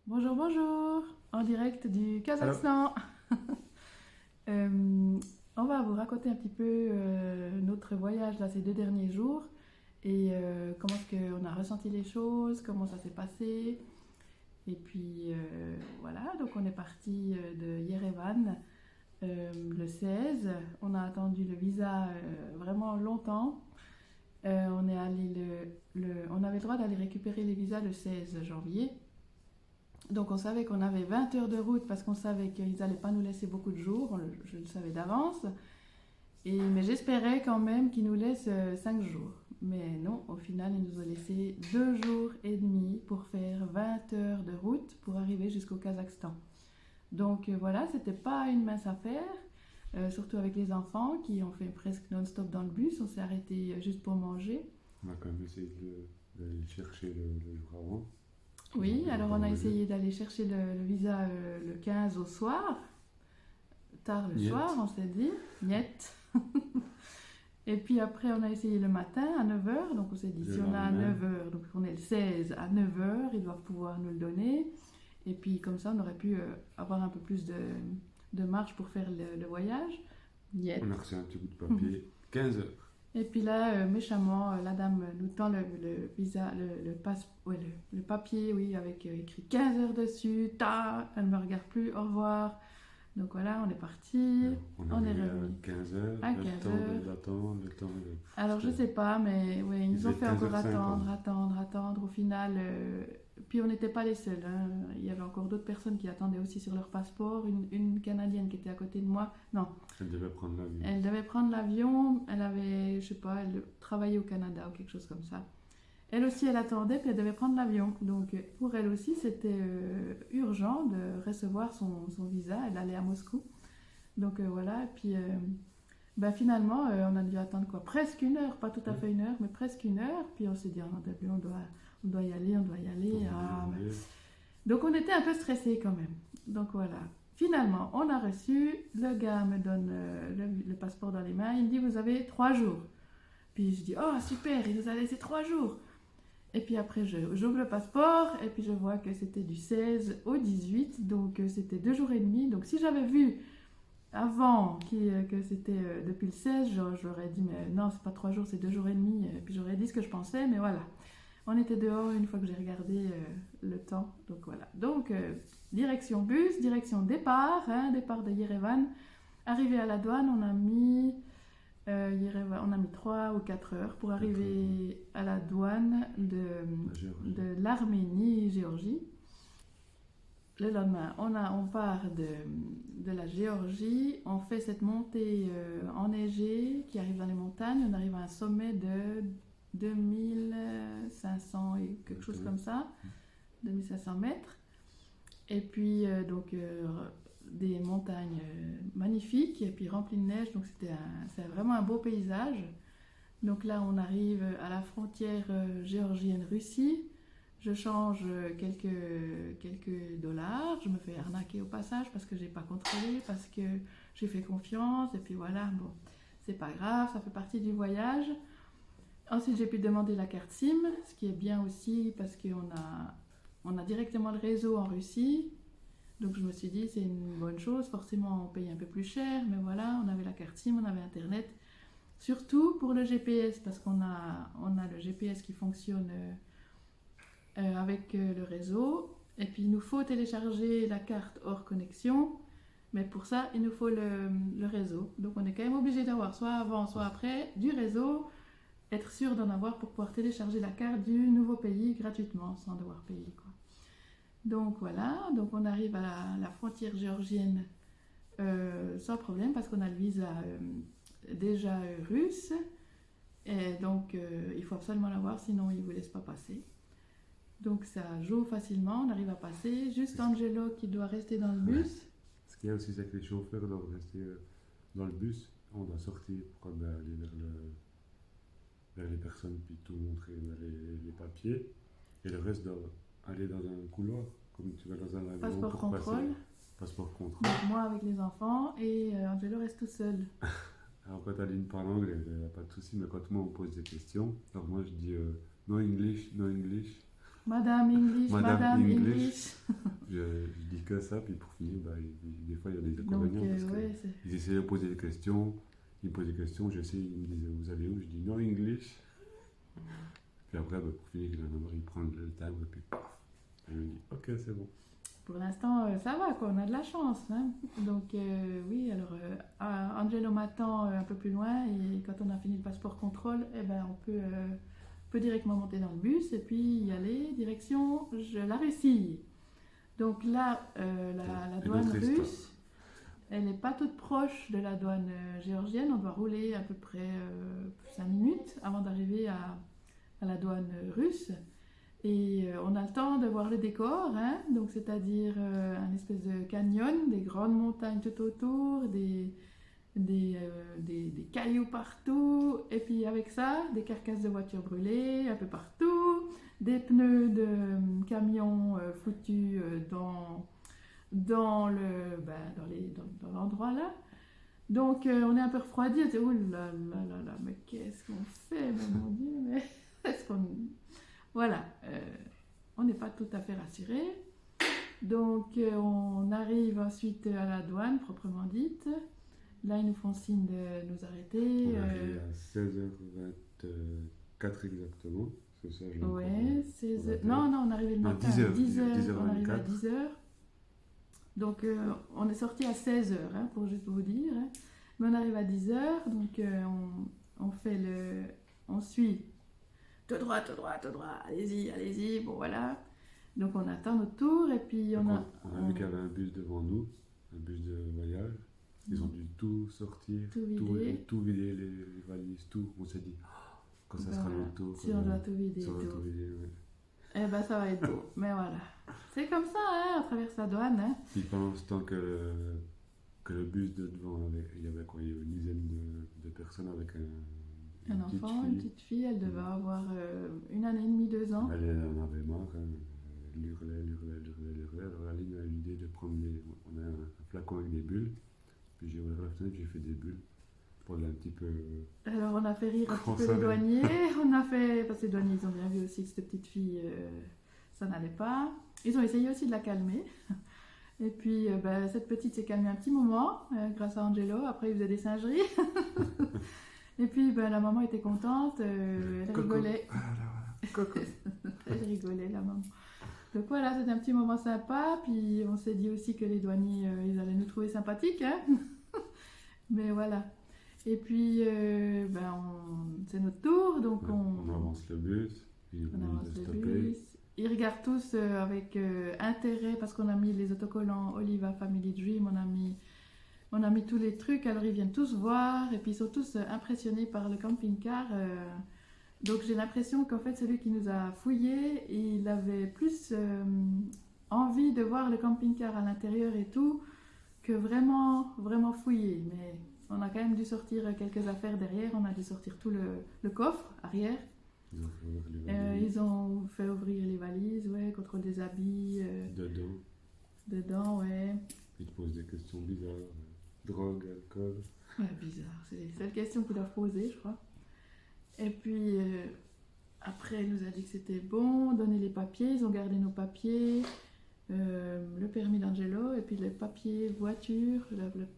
Bonjour, bonjour, en direct du Alors, Kazakhstan. Euh, on va vous raconter un petit peu notre voyage là, ces 2 derniers jours et comment est-ce qu'on a ressenti les choses, comment ça s'est passé. Et puis voilà, donc on est parti de Yerevan le 16. On a attendu le visa vraiment longtemps. On est allé on avait le droit d'aller récupérer les visas le 16 janvier. Donc on savait qu'on avait 20 heures de route parce qu'on savait qu'ils n'allaient pas nous laisser beaucoup de jours, je le savais d'avance. Mais j'espérais quand même qu'ils nous laissent 5 jours. Mais non, au final, ils nous ont laissé 2 jours et demi pour faire 20 heures de route pour arriver jusqu'au Kazakhstan. Donc voilà, c'était pas une mince affaire, surtout avec les enfants qui ont fait presque non-stop dans le bus. On s'est arrêté juste pour manger. on a quand même essayé d'aller le chercher le jour avant. Oui, Ils ont alors pas on a voulu. essayé d'aller chercher le visa le 15 au soir. Tard le soir, Niet. on s'est dit, niet. Et puis après, on a essayé le matin à 9 heures. Donc on s'est dit, Le si on a à lendemain, 9 heures, donc on est le 16 à 9 heures, ils doivent pouvoir nous le donner. Et puis comme ça, on aurait pu avoir un peu plus de marge pour faire le voyage. Niet. on a reçu un petit bout de papier. 15 heures. Et puis là, méchamment, la dame nous tend le visa, ouais, le papier, oui, avec écrit 15 heures dessus. Ta, elle ne me regarde plus, au revoir. Donc voilà, on est parti, Alors, on on est arrivait à revenu 15 heures. à Le 15 temps heures. d'attendre, le temps de. Alors je C'était. sais pas, mais ouais, ils Il nous ont devait être fait encore 15h50. attendre. Au final, puis on n'était pas les seuls, hein. Il y avait encore d'autres personnes qui attendaient aussi sur leur passeport. Une Canadienne qui était à côté de moi. Non, Elle devait prendre l'avion. elle devait prendre l'avion. Elle avait, je sais pas, elle travaillait au Canada ou quelque chose comme ça. Elle aussi, elle attendait, puis elle devait prendre l'avion. Donc pour elle aussi, c'était urgent de recevoir son visa. Elle allait à Moscou. Donc voilà, et puis bah, finalement, on a dû attendre quoi? Presque une heure, pas tout à Ouais. fait une heure, mais presque une heure. Puis on s'est dit, ah, début, on doit y aller, on doit y Pour aller. Ah, bah. manger. Donc on était un peu stressés quand même. Donc voilà. Finalement, on a reçu, le gars me donne le passeport dans les mains, il me dit, vous avez 3 jours. Puis je dis, oh super, il nous a laissé 3 jours. Et puis après, j'ouvre le passeport, et puis je vois que c'était du 16 au 18, donc c'était 2 jours et demi. Donc si j'avais vu avant que c'était depuis le 16, j'aurais dit, mais non, c'est pas 3 jours, c'est 2 jours et demi. Et puis j'aurais dit ce que je pensais, mais voilà. On était dehors une fois que j'ai regardé le temps. Donc voilà. Donc, direction bus, direction départ, hein, départ de Yerevan. Arrivé à la douane, on a mis 3 ou 4 heures pour 4 heures. arriver à la douane La Géorgie. de l'Arménie-Géorgie. Le lendemain, on part de la Géorgie, on fait cette montée enneigée qui arrive dans les montagnes, on arrive à un sommet de 2500 et quelque chose comme ça, 2500 mètres. Et puis donc des montagnes magnifiques et puis remplies de neige, donc c'est vraiment un beau paysage. Donc là, on arrive à la frontière géorgienne-Russie. Je change quelques dollars. Je me fais arnaquer au passage parce que j'ai pas contrôlé, parce que j'ai fait confiance. Et puis voilà, bon, c'est pas grave, ça fait partie du voyage. Ensuite, j'ai pu demander la carte SIM, ce qui est bien aussi parce on a directement le réseau en Russie. Donc je me suis dit, c'est une bonne chose. Forcément, on paye un peu plus cher, mais voilà, on avait la carte SIM, on avait Internet. Surtout pour le GPS, parce on a le GPS qui fonctionne avec le réseau. Et puis il nous faut télécharger la carte hors connexion. Mais pour ça, il nous faut le réseau. Donc on est quand même obligé d'avoir soit avant, soit après du réseau. Être sûr d'en avoir pour pouvoir télécharger la carte du nouveau pays gratuitement, sans devoir payer, quoi. Donc voilà, donc on arrive à la frontière géorgienne sans problème parce qu'on a le visa déjà russe. Et donc il faut absolument l'avoir, sinon ils ne vous laissent pas passer. Donc ça joue facilement, on arrive à passer. Juste Angelo qui doit rester dans le Ouais. bus. Ce qu'il y a aussi, c'est que les chauffeurs doivent rester dans le bus. On doit sortir pour aller vers les personnes, puis tout montrer vers les papiers. Et le reste doit aller dans un couloir, comme tu vas dans un avion Passeport pour passer. contrôle. Passeport contrôle. Donc moi avec les enfants et Angelo reste tout seul. Alors quand Aline parle anglais, il n'y a pas de souci, mais quand moi on me pose des questions, alors moi je dis no English, no English, Madame English, Madame Madame English. English. je dis que ça, puis pour finir, des fois il y a des Donc, inconvénients parce ouais, qu'ils essayaient de poser des questions, ils me posaient des questions, j'essaie, ils me disaient vous allez où? Je dis no English. Puis après, pour finir, il prend le timbre et puis paf, il me dit ok, c'est bon. pour l'instant, ça va, quoi, on a de la chance. Hein. Donc, oui, alors, Angelo m'attend un peu plus loin et quand on a fini le passeport contrôle, eh ben, on peut directement monter dans le bus et puis y aller, direction la Russie. Donc là, la Une douane autre histoire. russe, elle n'est pas toute proche de la douane géorgienne. On doit rouler à peu près 5 minutes avant d'arriver à la douane russe. Et on a le temps de voir le décor, hein, donc c'est-à-dire un espèce de canyon, des grandes montagnes tout autour, des cailloux partout, et puis avec ça, des carcasses de voitures brûlées un peu partout, des pneus de camions foutus dans l'endroit là. Donc on est un peu refroidi, on dit oh là là là là, mais qu'est-ce qu'on fait, mon Dieu, mais est-ce qu'on... Voilà, on n'est pas tout à fait rassuré. Donc on arrive ensuite à la douane proprement dite. Là, ils nous font signe de nous arrêter. On arrive à 16h24 exactement. Parce que ça, Ouais, 16h. Non, on est arrivé le matin. 10h. On arrive à 10h. Donc, on est sorti à 16h, hein, pour juste vous dire. Hein. Mais on arrive à 10h, donc on suit tout droit, allez-y, bon voilà. Donc, on attend notre tour et puis on a vu qu'il y avait un bus devant nous, un bus de voyage. Ils ont dû tout sortir, tout vider, les valises, tout. On s'est dit, quand ça sera notre tour, si on doit tout vider, ouais. Eh ben ça va être beau. Mais voilà, c'est comme ça, hein, on traverse la douane. Hein. Puis pendant ce temps que le bus de devant, il y avait une dizaine de personnes avec un enfant, une petite fille, elle devait avoir 1 année et demie, 2 ans. Elle en avait marre, hein. Elle hurlait. Alors Aline a eu l'idée de prendre on a un flacon avec des bulles. Puis j'ai ouvert la fenêtre, j'ai fait des bulles pour un petit peu. Alors on a fait rire un petit peu les douaniers. Parce que les douaniers ils ont bien vu aussi que cette petite fille, ça n'allait pas. Ils ont essayé aussi de la calmer. Et puis cette petite s'est calmée un petit moment grâce à Angelo. Après il faisait des singeries. Et puis la maman était contente, elle rigolait. Coco. Elle rigolait la maman. Donc voilà, c'était un petit moment sympa, puis on s'est dit aussi que les douaniers, ils allaient nous trouver sympathiques, hein. Mais voilà. Et puis, c'est notre tour, donc on avance le bus, ils on avance le bus. Ils regardent tous avec intérêt, parce qu'on a mis les autocollants Oliva Family Dream, on a mis tous les trucs, alors ils viennent tous voir, et puis ils sont tous impressionnés par le camping-car. Donc j'ai l'impression qu'en fait celui qui nous a fouillé, il avait plus envie de voir le camping-car à l'intérieur et tout, que vraiment, vraiment fouiller. Mais on a quand même dû sortir quelques affaires derrière, on a dû sortir tout le coffre arrière. Ils ont fait ouvrir les valises, ouais, contrôle des habits. Dedans, ouais. Ils te posent des questions bizarres, drogue, alcool. Ouais, bizarre, c'est les seules questions qu'ils doivent poser, je crois. Et puis, après, elle nous a dit que c'était bon, donner les papiers, ils ont gardé nos papiers, le permis d'Angelo, et puis les papiers voiture,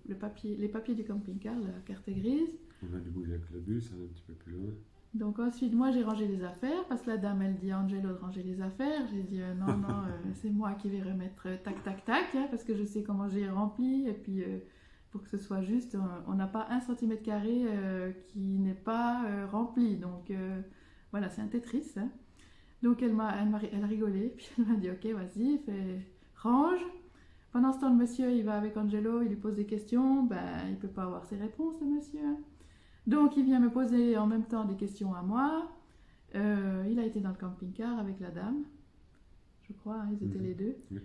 les papiers du camping-car, la carte grise. On a dû bouger avec le bus, un petit peu plus loin. Donc ensuite, moi, j'ai rangé les affaires, parce que la dame, elle dit à Angelo de ranger les affaires. J'ai dit, non, c'est moi qui vais remettre tac, hein, parce que je sais comment j'ai rempli, et puis... pour que ce soit juste, on n'a pas 1 cm² qui n'est pas rempli. Donc voilà, c'est un Tetris. Hein. Donc elle a rigolé, puis elle m'a dit ok, vas-y, range. Pendant ce temps, le monsieur, il va avec Angelo, il lui pose des questions. Il ne peut pas avoir ses réponses, le monsieur. Hein. Donc il vient me poser en même temps des questions à moi. Il a été dans le camping-car avec la dame, je crois, hein, ils étaient les deux. Oui.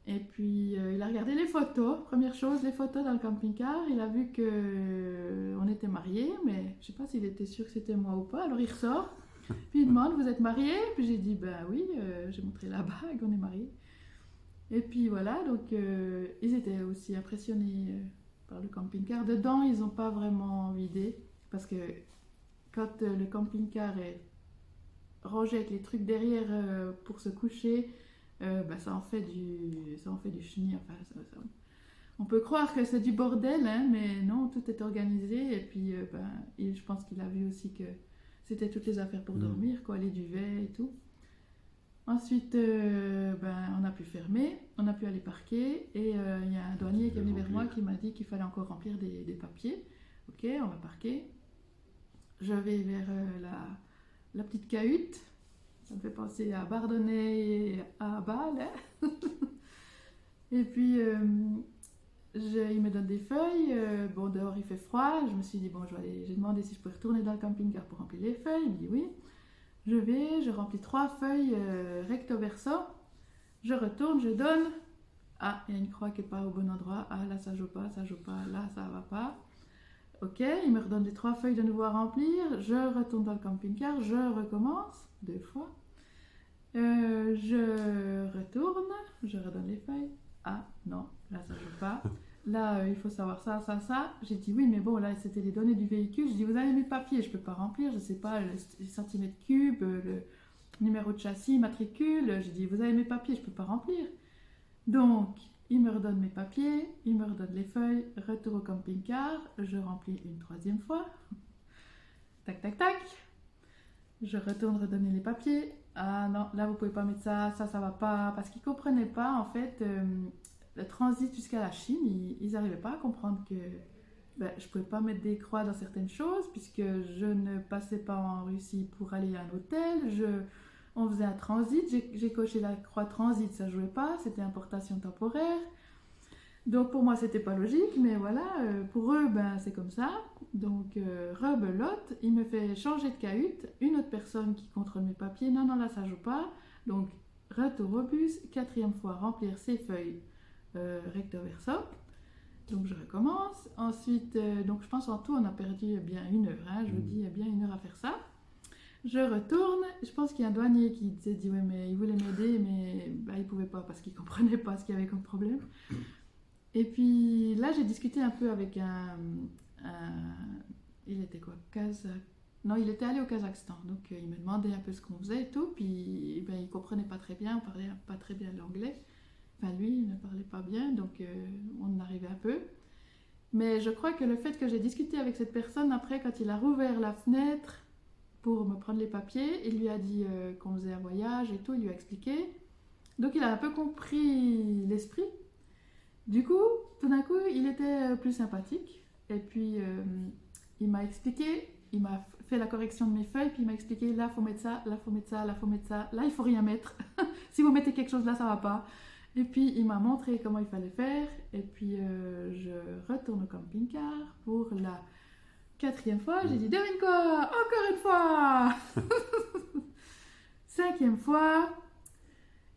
Et puis, il a regardé les photos. Première chose, les photos dans le camping-car. Il a vu qu'on était mariés, mais je ne sais pas s'il était sûr que c'était moi ou pas. Alors, il ressort. Puis, il demande, vous êtes mariés? Puis, j'ai dit, oui, j'ai montré la bague, on est mariés. Et puis, voilà. Donc, ils étaient aussi impressionnés par le camping-car. Dedans, ils n'ont pas vraiment vidé. Parce que quand le camping-car est rangé avec les trucs derrière pour se coucher... ça en fait du chenil. Enfin, on peut croire que c'est du bordel, hein, mais non, tout est organisé. Et puis, je pense qu'il a vu aussi que c'était toutes les affaires pour dormir, quoi, les duvets et tout. Ensuite, on a pu fermer, on a pu aller parquer. Et il y a un douanier qui est venu vers moi qui m'a dit qu'il fallait encore remplir des papiers. Ok, on va parquer. Je vais vers la petite cahute. Ça me fait penser à Bardonnay et à Bâle. Hein. Et puis, il me donne des feuilles. Dehors il fait froid. Je me suis dit, j'ai demandé si je pouvais retourner dans le camping-car pour remplir les feuilles. Il me dit oui. Je remplis 3 feuilles recto verso. Je retourne, je donne. Ah, il y a une croix qui n'est pas au bon endroit. Ah, là ça joue pas, là ça va pas. Ok, il me redonne les 3 feuilles de nouveau à remplir. Je retourne dans le camping-car, je recommence 2 fois. Je retourne, je redonne les feuilles. Ah non, là ça joue pas. Là, il faut savoir ça. J'ai dit oui, mais bon, là c'était les données du véhicule. Je dis vous avez mes papiers, je peux pas remplir, je sais pas, les centimètres cubes, le numéro de châssis, matricule. J'ai dit vous avez mes papiers, je peux pas remplir. Donc, il me redonne mes papiers, il me redonne les feuilles, retour au camping-car, je remplis une 3e fois. Tac, tac, tac. Je retourne redonner les papiers. Ah non, là vous pouvez pas mettre ça va pas. Parce qu'ils comprenaient pas, en fait, le transit jusqu'à la Chine, ils n'arrivaient pas à comprendre que je pouvais pas mettre des croix dans certaines choses, puisque je ne passais pas en Russie pour aller à un hôtel. On faisait un transit, j'ai coché la croix transit, ça jouait pas, c'était importation temporaire. Donc pour moi c'était pas logique, mais voilà, pour eux c'est comme ça. Donc rebelote, il me fait changer de cahute, une autre personne qui contrôle mes papiers, non là ça joue pas. Donc retour au bus, 4e fois remplir ses feuilles recto verso. Donc je recommence. Ensuite, donc je pense en tout on a perdu bien 1 heure, hein, je vous dis bien 1 heure à faire ça. Je retourne, je pense qu'il y a un douanier qui s'est dit ouais mais il voulait m'aider mais il pouvait pas parce qu'il comprenait pas ce qu'il y avait comme problème. Et puis là j'ai discuté un peu avec il était quoi, non, il était allé au Kazakhstan, donc il me demandait un peu ce qu'on faisait et tout, puis il comprenait pas très bien, on parlait pas très bien l'anglais. Enfin lui il ne parlait pas bien, donc on arrivait un peu. Mais je crois que le fait que j'ai discuté avec cette personne après, quand il a rouvert la fenêtre pour me prendre les papiers, il lui a dit qu'on faisait un voyage et tout, il lui a expliqué. Donc il a un peu compris l'esprit. Du coup, tout d'un coup, il était plus sympathique. Et puis, il m'a expliqué, il m'a fait la correction de mes feuilles, puis il m'a expliqué, là, il faut mettre ça, là, il faut mettre ça, là, il faut mettre ça, là, il faut rien mettre. Si vous mettez quelque chose là, ça va pas. Et puis, il m'a montré comment il fallait faire. Et puis, je retourne au camping-car pour la 4e fois. J'ai dit, devine quoi? Encore une fois. 5e fois.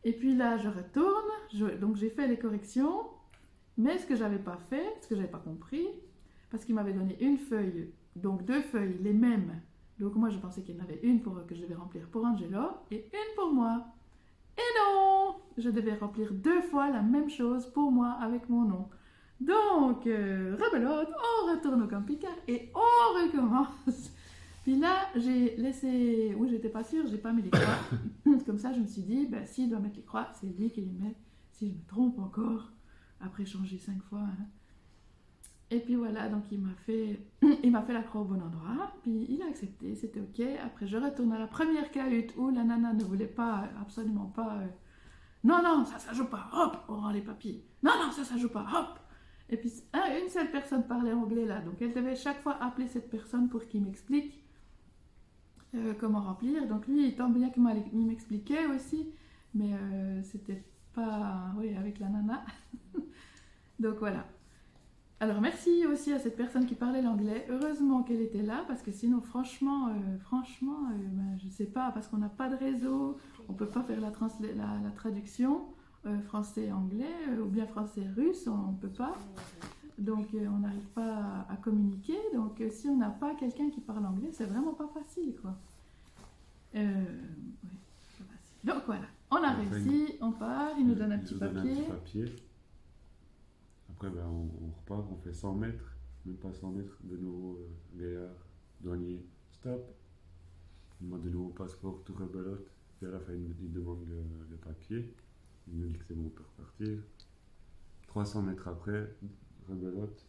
Et puis là, je retourne. Donc, j'ai fait les corrections. Mais ce que j'avais pas fait, ce que j'avais pas compris, parce qu'il m'avait donné une feuille, donc 2 feuilles, les mêmes. Donc moi, je pensais qu'il y en avait une que je devais remplir pour Angelo et une pour moi. Et non! Je devais remplir 2 fois la même chose pour moi avec mon nom. Donc, rebelote, on retourne au camping-car et on recommence. Puis là, j'ai laissé... Oui, j'étais pas sûre, j'ai pas mis les croix. Comme ça, je me suis dit, s'il doit mettre les croix, c'est lui qui les met. Si je me trompe encore, après changer 5 fois. Hein. Et puis voilà, donc il m'a fait la croix au bon endroit. Puis il a accepté, c'était ok. Après, je retourne à la première cahute où la nana ne voulait pas, absolument pas... Non, ça joue pas, hop, on rend les papiers. Non, ça joue pas, hop. Et puis une seule personne parlait anglais là, donc elle devait chaque fois appeler cette personne pour qu'il m'explique comment remplir. Donc lui, tant bien qu'il m'expliquait aussi, mais c'était pas avec la nana. Donc voilà. Alors merci aussi à cette personne qui parlait l'anglais. Heureusement qu'elle était là, parce que sinon franchement, je sais pas, parce qu'on n'a pas de réseau, on peut pas faire la traduction français-anglais ou bien français-russe, on peut pas. Donc on n'arrive pas à communiquer. Donc si on n'a pas quelqu'un qui parle anglais, c'est vraiment pas facile, quoi. Oui, c'est pas facile. Donc voilà, on a réussi, on part, il nous donne un petit papier. Après, on repart, on fait 100 mètres, même pas 100 mètres, de nouveau, gaillard, douanier, stop. Il demande de nouveau passeport, tout rebelote. Puis à la fin, il demande le papier. Il me dit que c'est bon, on peut repartir. 300 mètres après, rebelote.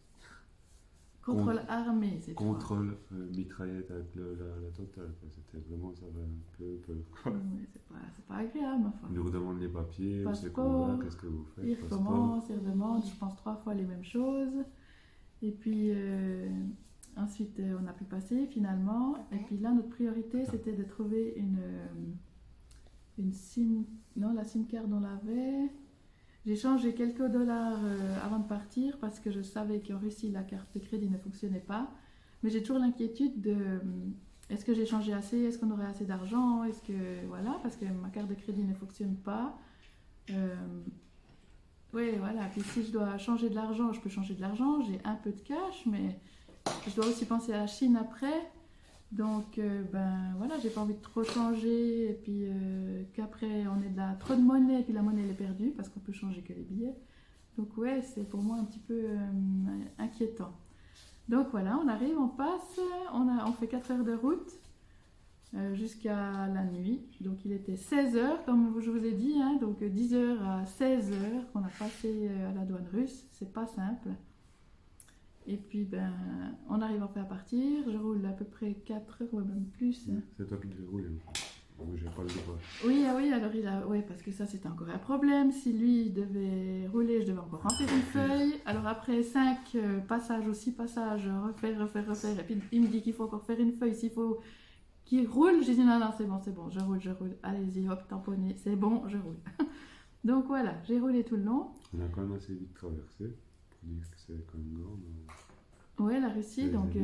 Contrôle armé, c'est toi. Contrôle mitraillette avec la totale. Quoi. C'était vraiment, ça va un peu peur. Quoi. Oui, c'est pas agréable, ma foi. Il nous redemande les papiers, on sait Passeport, qu'on va, qu'est-ce que vous faites. il Passeport. recommence, il redemande, je pense 3 fois les mêmes choses. Et puis ensuite on a pu passer finalement. Et puis là notre priorité c'était de trouver une SIM, non la SIM card on l'avait. J'ai changé quelques dollars avant de partir parce que je savais qu'en Russie la carte de crédit ne fonctionnait pas. Mais j'ai toujours l'inquiétude de est-ce que j'ai changé assez, est-ce qu'on aurait assez d'argent, est-ce que voilà, parce que ma carte de crédit ne fonctionne pas. Oui, voilà. Puis si je dois changer de l'argent, je peux changer de l'argent. J'ai un peu de cash, mais je dois aussi penser à la Chine après. Donc, ben voilà, j'ai pas envie de trop changer. Et puis qu'après, on ait trop de monnaie, et puis la monnaie elle est perdue parce qu'on peut changer que les billets. Donc, ouais, c'est pour moi un petit peu inquiétant. Donc, voilà, on arrive, on passe, on fait 4 heures de route. Jusqu'à la nuit. Donc il était 16h, comme je vous ai dit, hein, donc 10h à 16h qu'on a passé à la douane russe. C'est pas simple. Et puis ben, on arrive enfin à partir. Je roule à peu près 4 heures, ou même plus. C'est toi qui devais rouler. Moi, j'ai pas le droit. Oui, ah oui, alors ouais, parce que ça c'était encore un problème. Si lui devait rouler, je devais encore remplir une feuille. Alors après 5 passages ou 6 passages, refaire. Et puis il me dit qu'il faut encore faire une feuille s'il faut. Qui roule, j'ai dit non, c'est bon, je roule, allez-y, hop, tamponné, c'est bon, je roule. Donc voilà, j'ai roulé tout le long. On a quand même assez vite traversé, pour dire que c'est quand même grande. Ouais, la Russie, donc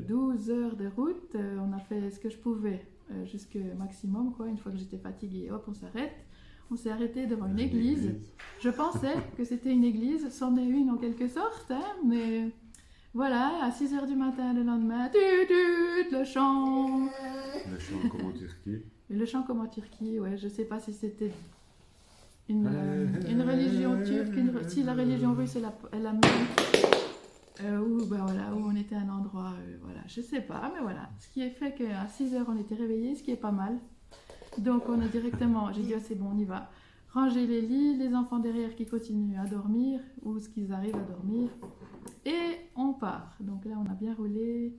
12 heures de route, on a fait ce que je pouvais, jusqu'au maximum, quoi. Une fois que j'étais fatiguée, hop, on s'arrête. On s'est arrêté devant une église. Je pensais que c'était une église, c'en est une en quelque sorte, hein, mais... Voilà, à 6h du matin le lendemain, le chant. Le chant comme en Turquie. Le chant comme en Turquie, ouais, je sais pas si c'était une religion turque, si la religion russe est la même, ou ben voilà, où on était à un endroit, voilà, je sais pas, mais voilà. Ce qui est fait qu'à 6h on était réveillés, ce qui est pas mal. Donc on a directement, j'ai dit c'est bon, on y va. Ranger les lits, les enfants derrière qui continuent à dormir, ou ce qu'ils arrivent à dormir. Et on part. Donc là, on a bien roulé.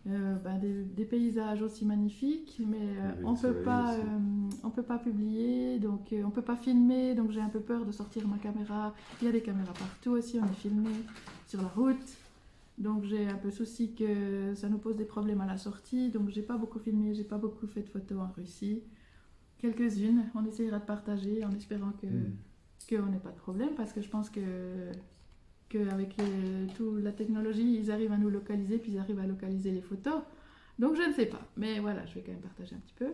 Des paysages aussi magnifiques, mais on peut pas publier, donc on peut pas filmer. Donc j'ai un peu peur de sortir ma caméra. Il y a des caméras partout aussi. On est filmé sur la route. Donc j'ai un peu souci que ça nous pose des problèmes à la sortie. Donc j'ai pas beaucoup filmé, j'ai pas beaucoup fait de photos en Russie. Quelques-unes. On essaiera de partager en espérant qu'on n'ait pas de problème, parce que je pense qu'avec toute la technologie, ils arrivent à nous localiser, puis ils arrivent à localiser les photos. Donc je ne sais pas, mais voilà, je vais quand même partager un petit peu.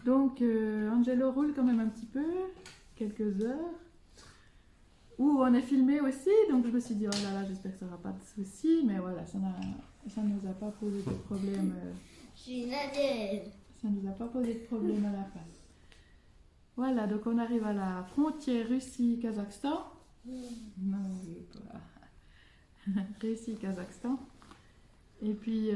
Donc Angelo roule quand même un petit peu, quelques heures, où on est filmé aussi, donc je me suis dit, oh là là, j'espère que ça n'aura pas de soucis, mais voilà, ça ne nous a pas posé de problème. Ça ne nous a pas posé de problème à la fin. Voilà, donc on arrive à la frontière Russie-Kazakhstan. Non, Russie-Kazakhstan. Et puis,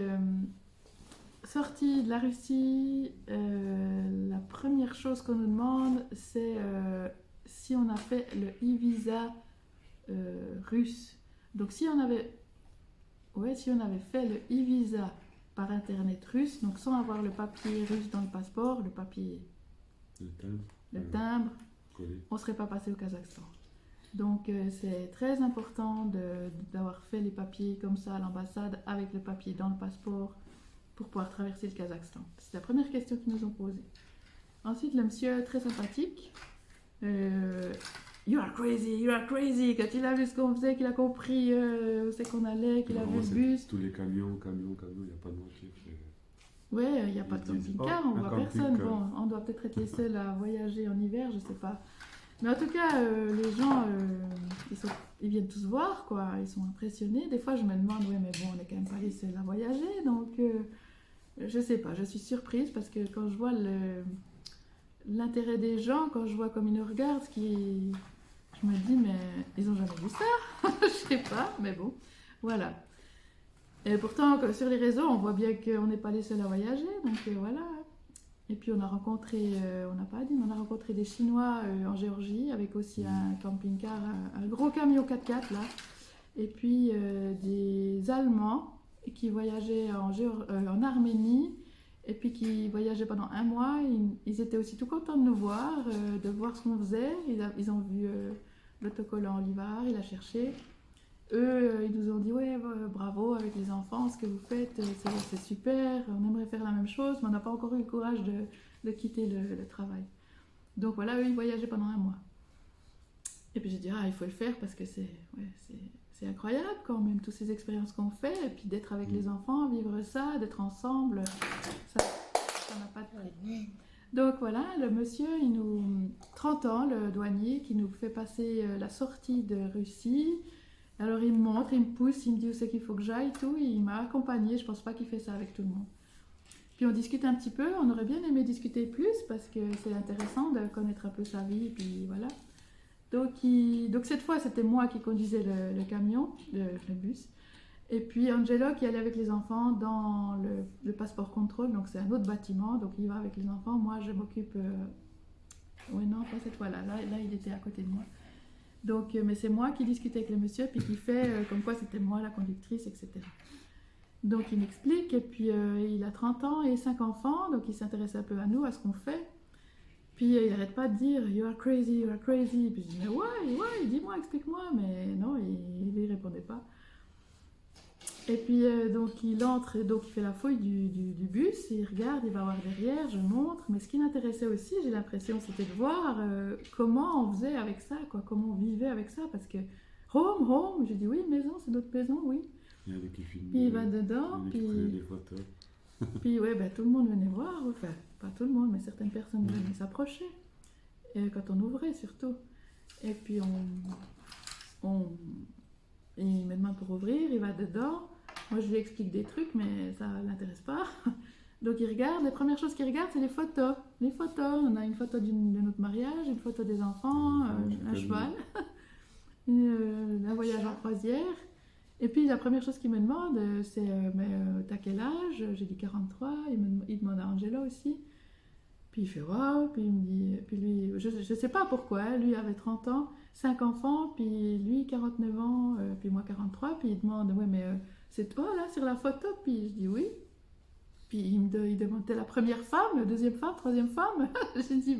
sortie de la Russie, la première chose qu'on nous demande, c'est si on a fait le e-visa russe. Donc si on avait fait le e-visa par internet russe, donc sans avoir le papier russe dans le passeport, le timbre, on ne serait pas passé au Kazakhstan. Donc c'est très important d'avoir fait les papiers comme ça à l'ambassade, avec le papier dans le passeport, pour pouvoir traverser le Kazakhstan. C'est la première question qu'ils nous ont posée. Ensuite, le monsieur très sympathique, You are crazy. Quand il a vu ce qu'on faisait, qu'il a compris où c'est qu'on allait, qu'il a vu le bus. Tous les camions, il n'y a pas de voiture. Ouais, il n'y a pas de camping-car, on ne voit personne. Bon, on doit peut-être être les seuls à voyager en hiver, je ne sais pas. Mais en tout cas, les gens, ils viennent tous voir, quoi. Ils sont impressionnés. Des fois, je me demande, ouais, mais bon, on n'est quand même pas les seuls à voyager. Donc, je ne sais pas, je suis surprise parce que quand je vois l'intérêt des gens, quand je vois comme ils nous regardent, je me dis, mais ils n'ont jamais vu ça. Je sais pas, mais bon, voilà. Et pourtant, sur les réseaux, on voit bien qu'on n'est pas les seuls à voyager, donc voilà. Et puis on a rencontré, on n'a pas dit, mais on a rencontré des Chinois en Géorgie avec aussi un camping-car, un gros camion 4x4 là. Et puis des Allemands qui voyageaient en Arménie et puis qui voyageaient pendant un mois. Ils étaient aussi tout contents de nous voir, de voir ce qu'on faisait. Ils ont vu l'autocollant Olivard, il a cherché. Eux, ils nous ont dit ouais, bravo avec les enfants, ce que vous faites, c'est super, on aimerait faire la même chose, mais on n'a pas encore eu le courage de quitter le travail. Donc voilà, eux, ils voyageaient pendant un mois. Et puis j'ai dit, il faut le faire parce que c'est incroyable quand même, toutes ces expériences qu'on fait, et puis d'être avec les enfants, vivre ça, d'être ensemble, ça n'a pas de prix. Donc voilà, le monsieur, 30 ans, le douanier, qui nous fait passer la sortie de Russie. Alors il me montre, il me pousse, il me dit où c'est qu'il faut que j'aille, tout. Il m'a accompagné, je pense pas qu'il fait ça avec tout le monde. Puis on discute un petit peu, on aurait bien aimé discuter plus parce que c'est intéressant de connaître un peu sa vie, puis voilà. Donc cette fois c'était moi qui conduisais le camion, le bus. Et puis Angelo qui allait avec les enfants dans le passeport contrôle, donc c'est un autre bâtiment, donc il va avec les enfants, moi je m'occupe... Oui non, pas cette fois-là, là il était à côté de moi. Donc, mais c'est moi qui discutais avec le monsieur, puis qui fait comme quoi c'était moi la conductrice, etc. Donc il m'explique, et puis il a 30 ans et 5 enfants, donc il s'intéresse un peu à nous, à ce qu'on fait. Puis il n'arrête pas de dire you are crazy, you are crazy. Puis je dis mais why, dis-moi, explique-moi. Mais non, il ne répondait pas. Et puis donc il entre, donc il fait la fouille du bus, il regarde, il va voir derrière, je montre. Mais ce qui m'intéressait aussi, j'ai l'impression, c'était de voir comment on faisait avec ça, quoi, comment on vivait avec ça. Parce que home, j'ai dit oui, maison, c'est notre maison, oui. Il y avait qui filmaient, puis il va dedans, puis il prenait des photos. Puis ouais, tout le monde venait voir, enfin pas tout le monde, mais certaines personnes venaient s'approcher. Et quand on ouvrait surtout. Et puis il me demande pour ouvrir, il va dedans. Moi je lui explique des trucs, mais ça ne l'intéresse pas. Donc il regarde, les premières choses qu'il regarde, c'est les photos. Les photos, on a une photo de notre mariage, une photo des enfants, un cheval, un voyage en croisière. Et puis la première chose qu'il me demande, c'est mais t'as quel âge? J'ai dit 43, il demande à Angelo aussi. Puis il fait waouh, puis il me dit, puis lui, je sais pas pourquoi, lui avait 30 ans, 5 enfants, puis lui 49 ans, puis moi 43, puis il demande, ouais mais c'est toi là sur la photo? Puis je dis oui. Puis il demande, t'es la première femme, la deuxième femme, troisième femme? J'ai dit,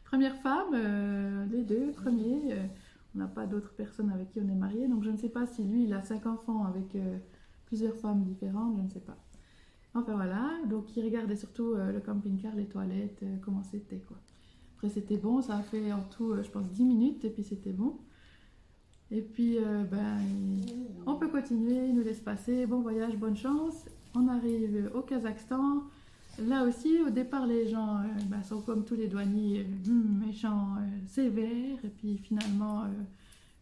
première femme, les deux premiers. On n'a pas d'autres personnes avec qui on est marié, donc je ne sais pas si lui, il a 5 enfants avec plusieurs femmes différentes, je ne sais pas. Enfin voilà, donc il regardait surtout le camping-car, les toilettes, comment c'était quoi. Après c'était bon, ça a fait en tout, je pense, 10 minutes, et puis c'était bon. Et puis, on peut continuer, il nous laisse passer, bon voyage, bonne chance. On arrive au Kazakhstan. Là aussi, au départ, les gens sont comme tous les douaniers, méchants, sévères. Et puis finalement,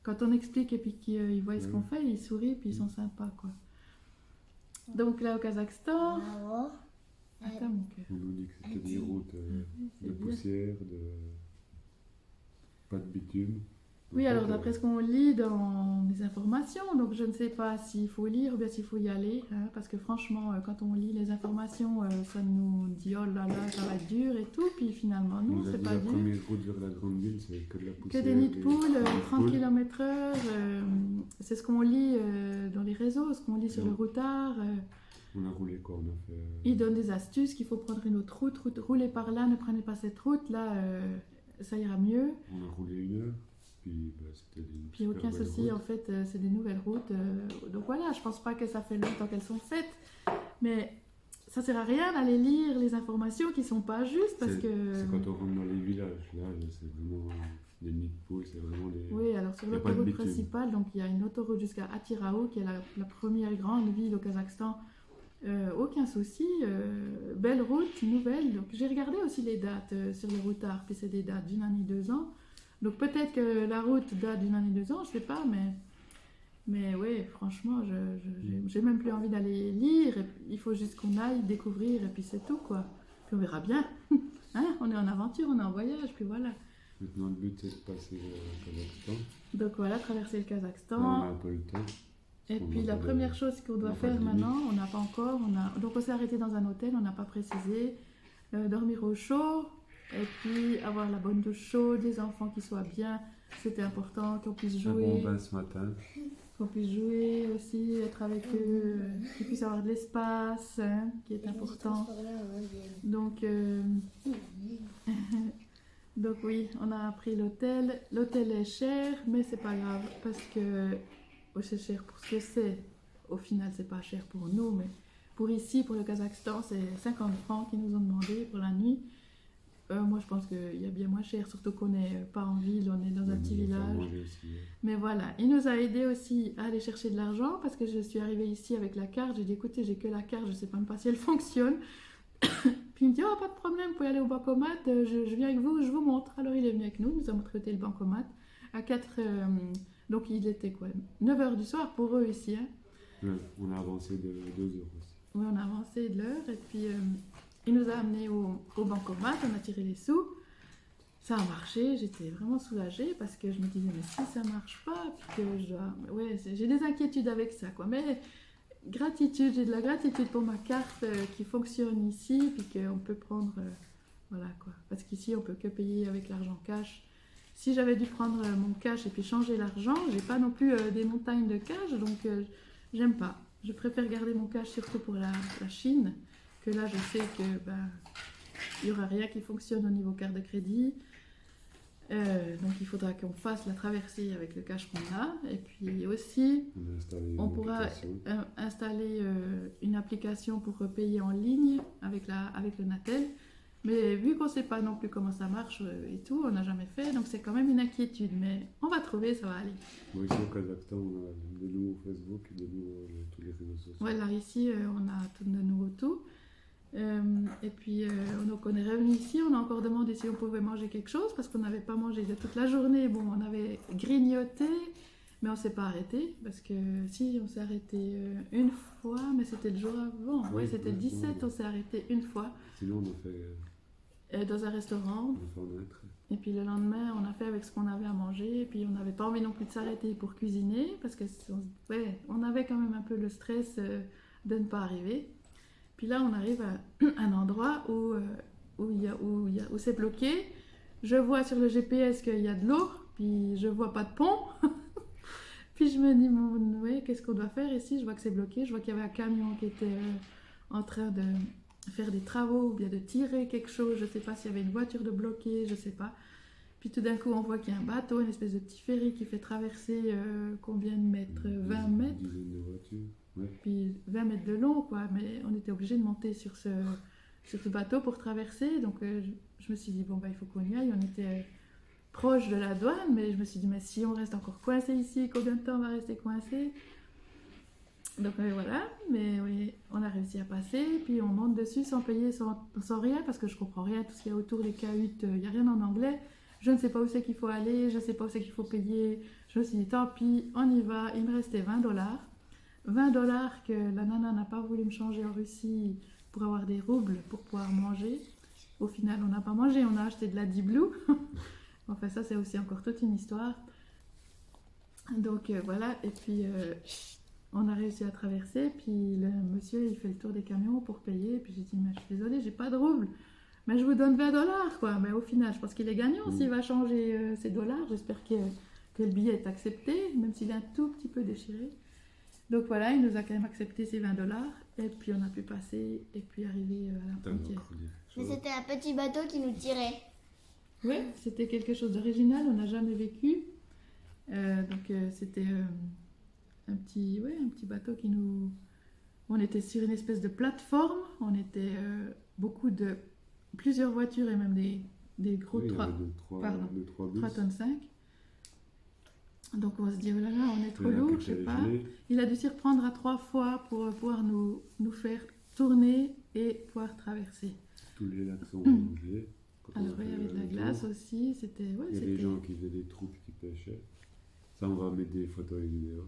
quand on explique et puis qu'ils voient ce qu'on fait, ils sourient et puis ils sont sympas, quoi. Donc là, au Kazakhstan... Attends, mon cœur. On nous dit que c'était des routes de poussière, pas de bitume. Oui, alors d'après ce qu'on lit dans les informations, donc je ne sais pas s'il faut lire ou bien s'il faut y aller, hein, parce que franchement, quand on lit les informations, ça nous dit oh là là, ça va être dur et tout, puis finalement, non, c'est pas dur. La première route vers la grande ville, c'est que de la poussière. Que des nids de poules, 30 km/h, c'est ce qu'on lit dans les réseaux, ce qu'on lit sur le routard. On a roulé quoi, on a fait... Il donne des astuces qu'il faut prendre une autre route, roulez par là, ne prenez pas cette route, là, ça ira mieux. On a roulé 1 heure. Puis aucun souci, en fait, c'est des nouvelles routes. Donc voilà, je pense pas que ça fait longtemps qu'elles sont faites. Mais ça sert à rien d'aller lire les informations qui sont pas justes parce que... C'est quand on rentre dans les villages, là, c'est vraiment des nids de poules, c'est vraiment des... Oui, alors sur l'autoroute principale, donc il y a une autoroute jusqu'à Atirao, qui est la première grande ville au Kazakhstan. Aucun souci, belle route, nouvelle. Donc j'ai regardé aussi les dates sur les routards, puis c'est des dates d'1 année, 2 ans. Donc peut-être que la route date d'1 année, 2 ans, je sais pas, mais oui, franchement, j'ai même plus envie d'aller lire. Il faut juste qu'on aille découvrir et puis c'est tout, quoi. Puis on verra bien. Hein, on est en aventure, on est en voyage, puis voilà. Maintenant, le but, c'est de passer le Kazakhstan. Donc voilà, traverser le Kazakhstan. Là, on a un peu le temps. Et puis la première chose qu'on doit faire maintenant, on n'a pas encore, donc on s'est arrêté dans un hôtel, on n'a pas précisé. dormir au chaud, et puis avoir la bonne douche chaude, les enfants qui soient bien, c'était important, qu'on puisse Un bon jouer, bain ce matin. qu'on puisse jouer aussi, être avec eux, qu'ils puissent avoir de l'espace, hein, qui est important. Donc, donc oui, on a pris l'hôtel. L'hôtel est cher, mais c'est pas grave parce que c'est cher pour ce que c'est. Au final, c'est pas cher pour nous, mais pour ici, pour le Kazakhstan, c'est 50 francs qu'ils nous ont demandé pour la nuit. Moi, je pense qu'il y a bien moins cher, surtout qu'on n'est pas en ville, on est dans un petit village. Aussi, ouais. Mais voilà, il nous a aidé aussi à aller chercher de l'argent parce que je suis arrivée ici avec la carte. J'ai dit écoutez, j'ai que la carte, je sais pas même pas si elle fonctionne. Puis il me dit oh, pas de problème, vous pouvez aller au bancomat, je viens avec vous, je vous montre. Alors il est venu avec nous, nous a montré le bancomat à 4. Donc il était quoi 9h du soir pour eux ici. Hein. Ouais, on a avancé de 2 heures aussi. Oui, on a avancé de l'heure et puis il nous a amenés au bancomat, on a tiré les sous. Ça a marché, j'étais vraiment soulagée parce que je me disais, mais si ça marche pas, puis que je dois. Ouais, j'ai des inquiétudes avec ça, quoi. Mais gratitude, j'ai de la gratitude pour ma carte qui fonctionne ici, puis qu'on peut prendre. Voilà, quoi. Parce qu'ici, on peut que payer avec l'argent cash. Si j'avais dû prendre mon cash et puis changer l'argent, j'ai pas non plus des montagnes de cash, donc j'aime pas. Je préfère garder mon cash surtout pour la Chine, que là, je sais que il n'y aura rien qui fonctionne au niveau carte de crédit. Donc il faudra qu'on fasse la traversée avec le cash qu'on a. Et puis aussi, on pourra installer une application pour payer en ligne avec le Natel. Mais vu qu'on ne sait pas non plus comment ça marche et tout, on n'a jamais fait. Donc c'est quand même une inquiétude. Mais on va trouver, ça va aller. Moi ici au Kazakhstan, on a de nouveau Facebook et de nouveau tous les réseaux sociaux. Ouais, là ici, on a tout de nouveau tout. Et puis donc on est revenu ici, on a encore demandé si on pouvait manger quelque chose parce qu'on n'avait pas mangé de toute la journée. Bon, on avait grignoté, mais on s'est pas arrêté parce que si on s'est arrêté une fois, mais c'était le jour avant. Oui, c'était le 17, on s'est arrêté une fois. Sinon on a fait dans un restaurant. Et puis le lendemain, on a fait avec ce qu'on avait à manger. Et puis on n'avait pas envie non plus de s'arrêter pour cuisiner parce que on avait quand même un peu le stress de ne pas arriver. Puis là, on arrive à un endroit où c'est bloqué. Je vois sur le GPS qu'il y a de l'eau, puis je vois pas de pont. Puis je me dis, ouais, qu'est-ce qu'on doit faire ici? Je vois que c'est bloqué. Je vois qu'il y avait un camion qui était en train de faire des travaux ou bien de tirer quelque chose. Je sais pas s'il y avait une voiture de bloquée, je sais pas. Puis tout d'un coup, on voit qu'il y a un bateau, une espèce de petit ferry qui fait traverser combien de mètres? 20 mètres. Une dizaine de voitures. Ouais. Puis 20 mètres de long, quoi. Mais on était obligé de monter sur ce bateau pour traverser. Donc je me suis dit, bon, il faut qu'on y aille. On était proche de la douane, mais je me suis dit, mais si on reste encore coincé ici, combien de temps on va rester coincé? Donc voilà, mais oui, on a réussi à passer. Puis on monte dessus sans payer, sans rien, parce que je comprends rien. Tout ce qu'il y a autour des cahutes, il n'y a rien en anglais. Je ne sais pas où c'est qu'il faut aller, je ne sais pas où c'est qu'il faut payer. Je me suis dit, tant pis, on y va. Il me restait $20. $20 que la nana n'a pas voulu me changer en Russie pour avoir des roubles pour pouvoir manger. Au final, on n'a pas mangé, on a acheté de la Diblou. Enfin, ça, c'est aussi encore toute une histoire. Donc voilà, et puis on a réussi à traverser. Puis le monsieur, il fait le tour des camions pour payer. Puis j'ai dit, mais je suis désolée, j'ai pas de roubles. Mais je vous donne $20, quoi. Mais au final, je pense qu'il est gagnant s'il va changer ses dollars. J'espère que le billet est accepté, même s'il est un tout petit peu déchiré. Donc voilà, il nous a quand même accepté ces $20 et puis on a pu passer et puis arriver à la frontière. Mais c'était un petit bateau qui nous tirait. Oui, c'était quelque chose d'original, on n'a jamais vécu. Donc c'était un petit bateau qui nous... On était sur une espèce de plateforme, on était plusieurs voitures et même des gros 3 tonnes 5. Donc on se dit, oh là là, on est trop lourd, je sais pas. Il a dû s'y reprendre à 3 fois pour pouvoir nous faire tourner et pouvoir traverser. Tous les lacs sont gelés. Alors il y avait de la glace aussi, c'était... Ouais, il y a des gens qui faisaient des troupes qui pêchaient. Ça, on va mettre des photos et vidéos.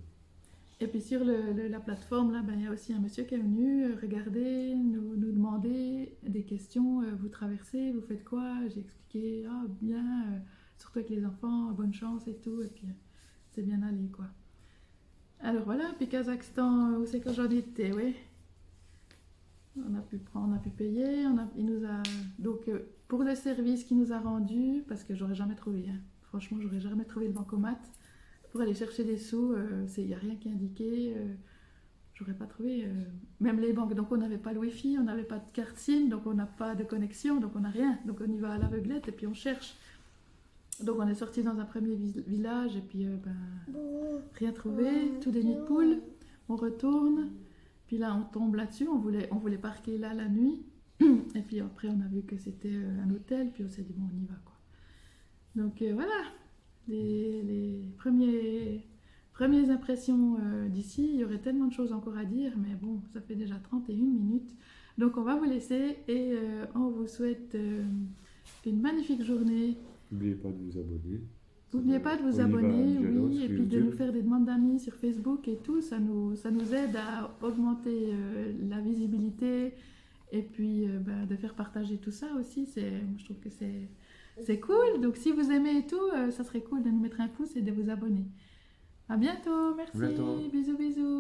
Et puis sur la plateforme, là, il y a aussi un monsieur qui est venu regarder, nous demander des questions. Vous traversez, vous faites quoi? J'ai expliqué, bien, surtout avec les enfants, bonne chance et tout. Et puis... c'est bien allé, quoi. Alors voilà, puis Kazakhstan, où c'est que j'en étais, oui. on a pu payer. Il nous a, donc, pour le service qu'il nous a rendu, parce que j'aurais jamais trouvé, hein. Franchement, j'aurais jamais trouvé le bancomat. Pour aller chercher des sous, il n'y a rien qui est indiqué. J'aurais pas trouvé. Même les banques, donc on n'avait pas le wifi, on n'avait pas de carte SIM, donc on n'a pas de connexion, donc on n'a rien. Donc on y va à l'aveuglette et puis on cherche. Donc on est sorti dans un premier village et puis rien trouvé, tout des nids de poules. On retourne, puis là on tombe là-dessus, on voulait parquer là la nuit. Et puis après on a vu que c'était un hôtel, puis on s'est dit bon on y va quoi. Donc voilà, les premières impressions d'ici. Il y aurait tellement de choses encore à dire, mais bon, ça fait déjà 31 minutes. Donc on va vous laisser et on vous souhaite une magnifique journée. N'oubliez pas de vous abonner. N'oubliez pas de vous abonner, oui, et puis de nous faire des demandes d'amis sur Facebook et tout. Ça nous aide à augmenter la visibilité et puis de faire partager tout ça aussi. Je trouve que c'est cool. Donc si vous aimez et tout, ça serait cool de nous mettre un pouce et de vous abonner. À bientôt, merci, À bientôt. bisous bisous.